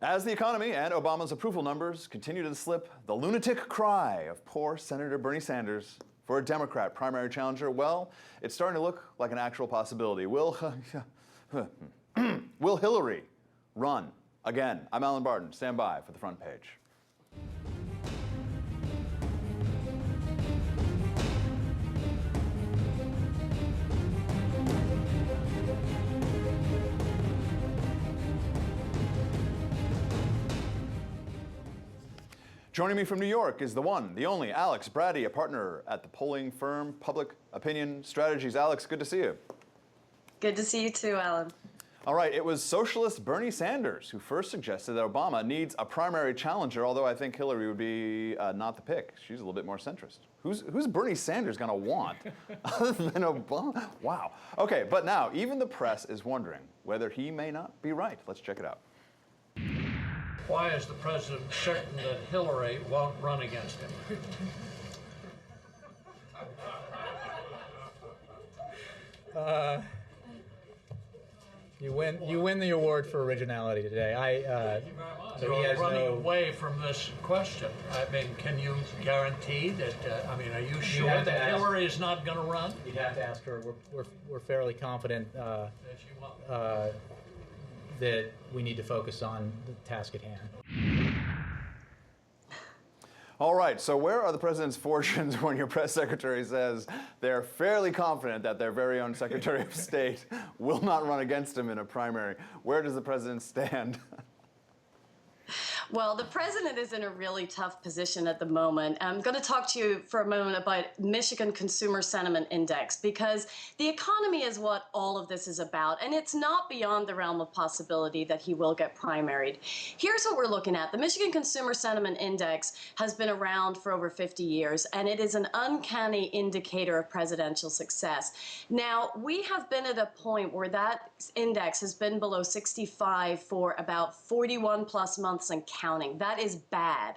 As the economy and Obama's approval numbers continue to slip, the lunatic cry of poor Senator Bernie Sanders for a Democrat primary challenger, well, it's starting to look like an actual possibility. Will Hillary run again? I'm Alan Barton. Stand by for the front page. Joining me from New York is the one, the only, Alex Bratty, a partner at the polling firm Public Opinion Strategies. Alex, good to see you. Good to see you too, Alan. All right, it was socialist Bernie Sanders who first suggested that Obama needs a primary challenger, although I think Hillary would be not the pick. She's a little bit more centrist. Who's Bernie Sanders going to want other than Obama? Wow. Okay, but now even the press is wondering whether he may not be right. Let's check it out. Why is the president certain that Hillary won't run against him? You win the award for originality today. You're running away from this question. I mean, can you guarantee that? Are you sure that Hillary is not going to run? You'd have to ask her. We're fairly confident that we need to focus on the task at hand. All right, so where are the president's fortunes when your press secretary says they're fairly confident that their very own Secretary of State will not run against him in a primary? Where does the president stand? Well, the president is in a really tough position at the moment. I'm going to talk to you for a moment about Michigan Consumer Sentiment Index, because the economy is what all of this is about, and it's not beyond the realm of possibility that he will get primaried. Here's what we're looking at. The Michigan Consumer Sentiment Index has been around for over 50 years, and it is an uncanny indicator of presidential success. Now, we have been at a point where that index has been below 65 for about 41 plus months and counting. That is bad.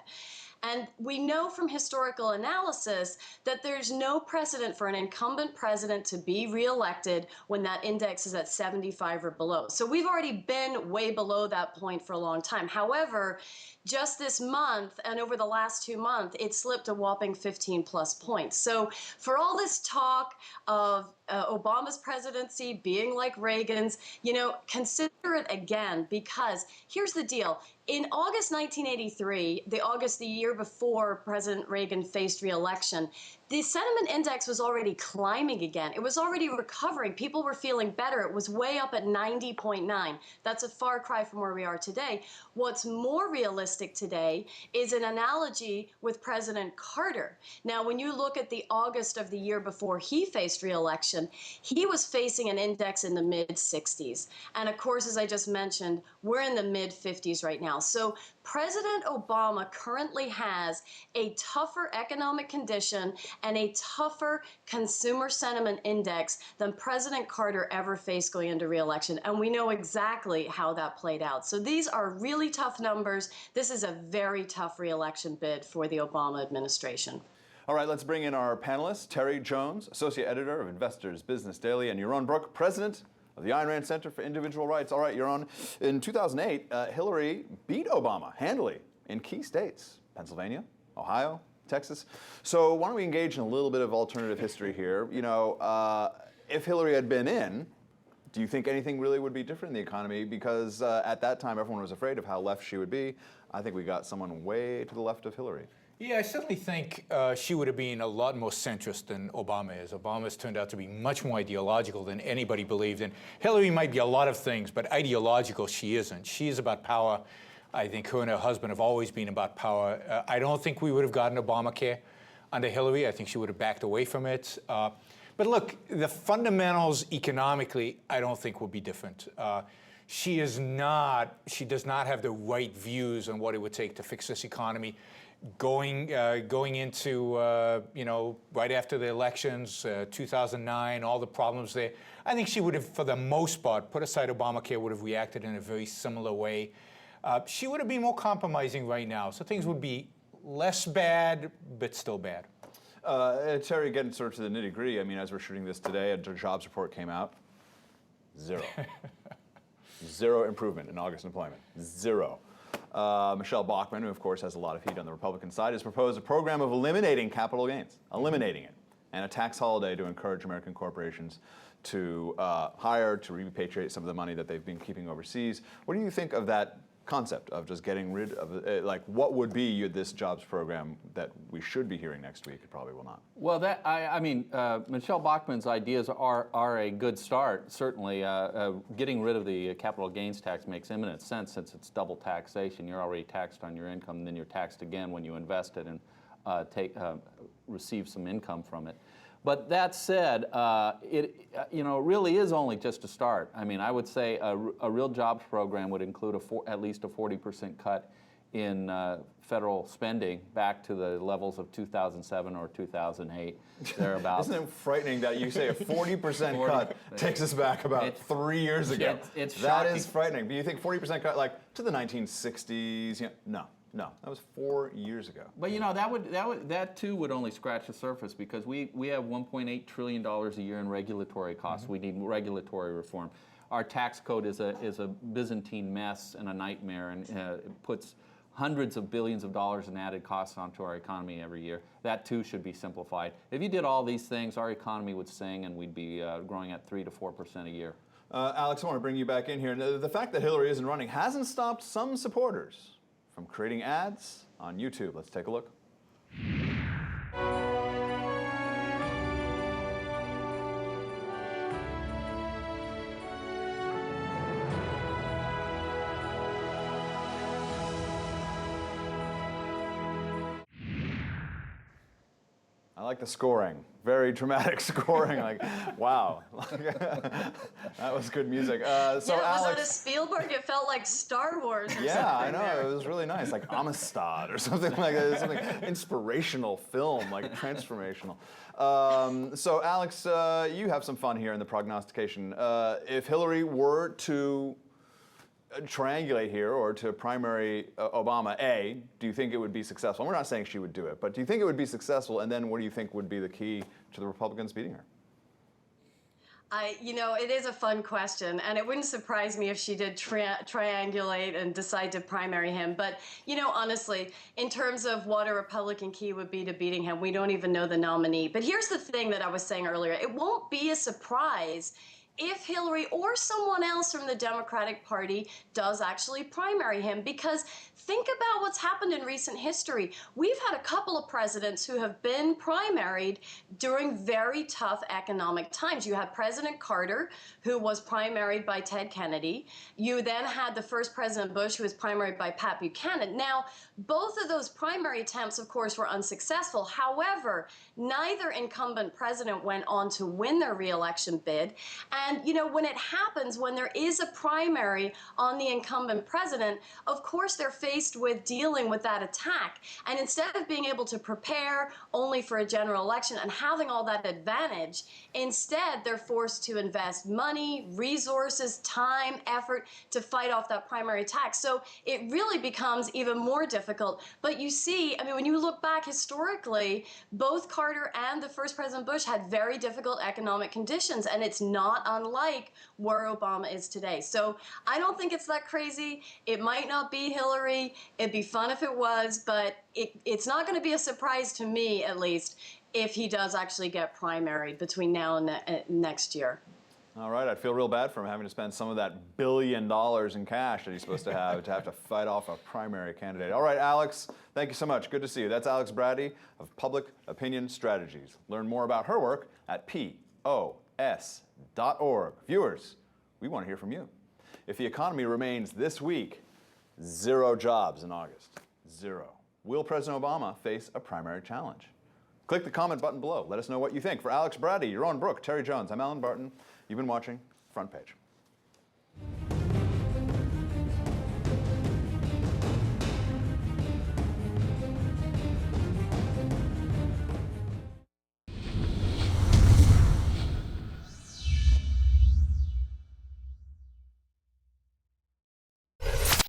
And we know from historical analysis that there's no precedent for an incumbent president to be reelected when that index is at 75 or below. So we've already been way below that point for a long time. However, just this month and over the last 2 months, it slipped a whopping 15 plus points. So for all this talk of Obama's presidency being like Reagan's, consider it again, because here's the deal. In August 1983, the year before President Reagan faced re-election, the sentiment index was already climbing again. It was already recovering. People were feeling better. It was way up at 90.9. That's a far cry from where we are today. What's more realistic today is an analogy with President Carter. Now, when you look at the August of the year before he faced re-election, he was facing an index in the mid-60s. And of course, as I just mentioned, we're in the mid-50s right now. So President Obama currently has a tougher economic condition and a tougher consumer sentiment index than President Carter ever faced going into re-election. And we know exactly how that played out. So these are really tough numbers. This is a very tough re-election bid for the Obama administration. All right, let's bring in our panelists. Terry Jones, Associate Editor of Investors Business Daily, and Yaron Brook, President of the Ayn Rand Center for Individual Rights. All right, Yaron, in 2008, Hillary beat Obama handily in key states, Pennsylvania, Ohio, Texas. So why don't we engage in a little bit of alternative history here? If Hillary had been in, do you think anything really would be different in the economy? Because at that time, everyone was afraid of how left she would be. I think we got someone way to the left of Hillary. Yeah, I certainly think she would have been a lot more centrist than Obama is. Obama's turned out to be much more ideological than anybody believed. And Hillary might be a lot of things, but ideological she isn't. She is about power. I think her and her husband have always been about power. I don't think we would have gotten Obamacare under Hillary. I think she would have backed away from it. But look, the fundamentals economically, I don't think will be different. She does not have the right views on what it would take to fix this economy. Going into, right after the elections, 2009, all the problems there, I think she would have, for the most part, put aside Obamacare, would have reacted in a very similar way. She would have been more compromising right now, so things would be less bad, but still bad. Terry, getting sort of to the nitty-gritty, I mean, as we're shooting this today, a jobs report came out. Zero. Zero improvement in August employment. Zero. Michelle Bachmann, who of course has a lot of heat on the Republican side, has proposed a program of eliminating capital gains, eliminating it, and a tax holiday to encourage American corporations to hire, to repatriate some of the money that they've been keeping overseas. What do you think of that concept of just getting rid of, like, what would be this jobs program that we should be hearing next week? It probably will not. Well, I mean, Michelle Bachmann's ideas are a good start. Certainly, getting rid of the capital gains tax makes eminent sense since it's double taxation. You're already taxed on your income, and then you're taxed again when you invest it and receive some income from it. But that said, it really is only just a start. I mean, I would say a real jobs program would include at least a 40% cut in federal spending back to the levels of 2007 or 2008, thereabouts. Isn't it frightening that you say a 40% cut takes us back about 3 years ago? It's that shocking. is frightening. Do you think 40% cut, like, to the 1960s? No, that was 4 years ago. But that too would only scratch the surface because we have $1.8 trillion a year in regulatory costs. Mm-hmm. We need regulatory reform. Our tax code is a Byzantine mess and a nightmare, and it puts hundreds of billions of dollars in added costs onto our economy every year. That too should be simplified. If you did all these things, our economy would sing, and we'd be growing at 3 to 4% a year. Alex, I want to bring you back in here. The fact that Hillary isn't running hasn't stopped some supporters from creating ads on YouTube. Let's take a look. I like the scoring. Very dramatic scoring. Like, wow. That was good music. So yeah, was Alex, that a Spielberg? It felt like Star Wars or something. yeah, I know. there. It was really nice, like Amistad or something like that. Something inspirational film, like transformational. So Alex, you have some fun here in the prognostication. If Hillary were to triangulate here or to primary Obama, do you think it would be successful? We're not saying she would do it, but do you think it would be successful? And then what do you think would be the key to the Republicans beating her? It is a fun question, and it wouldn't surprise me if she did triangulate and decide to primary him. But, honestly, in terms of what a Republican key would be to beating him, we don't even know the nominee. But here's the thing that I was saying earlier. It won't be a surprise if Hillary or someone else from the Democratic Party does actually primary him, because think about what's happened in recent history. We've had a couple of presidents who have been primaried during very tough economic times. You had President Carter, who was primaried by Ted Kennedy. You then had the first President Bush, who was primaried by Pat Buchanan. Now, both of those primary attempts, of course, were unsuccessful. However, neither incumbent president went on to win their re-election bid. And, when it happens, when there is a primary on the incumbent president, of course, they're faced with dealing with that attack. And instead of being able to prepare only for a general election and having all that advantage, instead, they're forced to invest money, resources, time, effort to fight off that primary attack. So it really becomes even more difficult. But you see, when you look back historically, both Carter and the first President Bush had very difficult economic conditions, and it's not unlike where Obama is today. So I don't think it's that crazy. It might not be Hillary. It'd be fun if it was, but it's not going to be a surprise to me, at least, if he does actually get primaried between now and next year. All right, I'd feel real bad for him having to spend some of that $1 billion in cash that he's supposed to have to fight off a primary candidate. All right, Alex, thank you so much. Good to see you. That's Alex Bratty of Public Opinion Strategies. Learn more about her work at POS.org. Viewers, we want to hear from you. If the economy remains this weak, 0 jobs in August, 0. Will President Obama face a primary challenge? Click the comment button below. Let us know what you think. For Alex Bratty, Yaron Brook, Terry Jones, I'm Alan Barton. You've been watching Front Page.